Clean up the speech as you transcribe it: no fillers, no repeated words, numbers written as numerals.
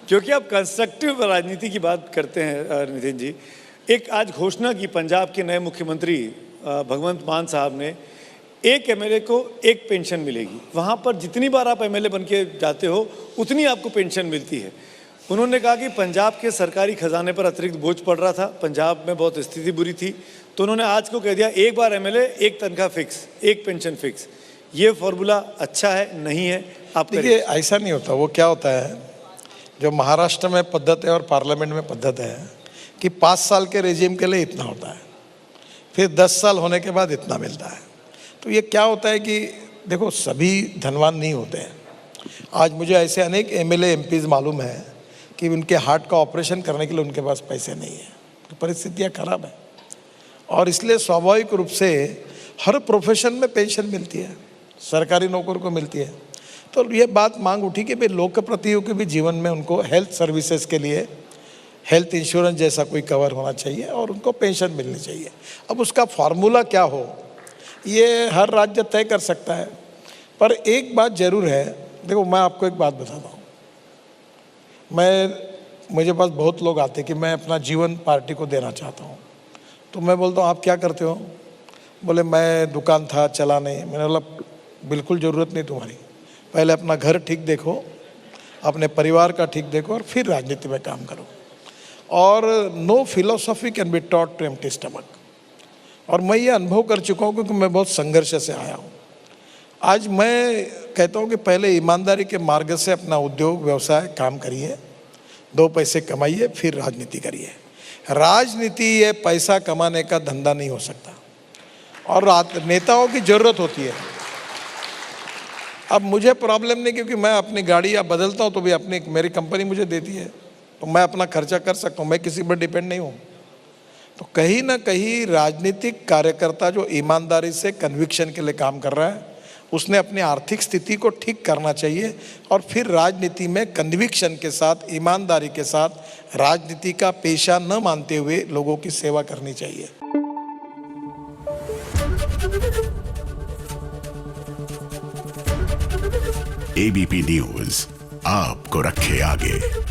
क्योंकि आप कंस्ट्रक्टिव राजनीति की बात करते हैं नितिन जी, एक आज घोषणा की पंजाब के नए मुख्यमंत्री भगवंत मान साहब ने, एक एमएलए को एक पेंशन मिलेगी। वहाँ पर जितनी बार आप एमएलए बन के जाते हो उतनी आपको पेंशन मिलती है। उन्होंने कहा कि पंजाब के सरकारी खजाने पर अतिरिक्त बोझ पड़ रहा था, पंजाब में बहुत स्थिति बुरी थी, तो उन्होंने आज को कह दिया एक बार एमएलए एक तनख्वाह फिक्स, एक पेंशन फिक्स। ये फॉर्मूला अच्छा है नहीं है? आप देखिए, ऐसा नहीं होता। वो क्या होता है, जो महाराष्ट्र में पद्धति है और पार्लियामेंट में पद्धति है कि 5 साल के रेजिम के लिए इतना होता है, फिर 10 साल होने के बाद इतना मिलता है। तो ये क्या होता है कि देखो, सभी धनवान नहीं होते हैं। आज मुझे ऐसे अनेक एमएलए एमपीज़ मालूम है कि उनके हार्ट का ऑपरेशन करने के लिए उनके पास पैसे नहीं है, तो परिस्थितियाँ खराब है। और इसलिए स्वाभाविक रूप से हर प्रोफेशन में पेंशन मिलती है, सरकारी नौकर को मिलती है। तो ये बात मांग उठी कि भाई लोकप्रतियों के भी जीवन में उनको हेल्थ सर्विसेज के लिए हेल्थ इंश्योरेंस जैसा कोई कवर होना चाहिए और उनको पेंशन मिलनी चाहिए। अब उसका फार्मूला क्या हो, ये हर राज्य तय कर सकता है। पर एक बात जरूर है, देखो मैं आपको एक बात बताता हूँ। मुझे पास बहुत लोग आते कि मैं अपना जीवन पार्टी को देना चाहता हूँ, तो मैं बोलता हूँ आप क्या करते हो? बोले मैं दुकान था, चला नहीं। मैंने बोला बिल्कुल ज़रूरत नहीं तुम्हारी, पहले अपना घर ठीक देखो, अपने परिवार का ठीक देखो और फिर राजनीति में काम करो। और no philosophy can be taught to empty stomach. और मैं ये अनुभव कर चुका हूँ क्योंकि मैं बहुत संघर्ष से आया हूँ। आज मैं कहता हूँ कि पहले ईमानदारी के मार्ग से अपना उद्योग व्यवसाय काम करिए, 2 पैसे कमाइए, फिर राजनीति करिए। राजनीति ये पैसा कमाने का धंधा नहीं हो सकता और नेताओं की ज़रूरत होती है। अब मुझे प्रॉब्लम नहीं, क्योंकि मैं अपनी गाड़ी या बदलता हूँ तो भी मेरी कंपनी मुझे देती है, तो मैं अपना खर्चा कर सकता हूँ, मैं किसी पर डिपेंड नहीं हूँ। तो कहीं ना कहीं राजनीतिक कार्यकर्ता जो ईमानदारी से कन्विक्शन के लिए काम कर रहा है, उसने अपनी आर्थिक स्थिति को ठीक करना चाहिए और फिर राजनीति में कन्विक्शन के साथ, ईमानदारी के साथ राजनीति का पेशा न मानते हुए लोगों की सेवा करनी चाहिए। एबीपी न्यूज़ आपको रखे आगे।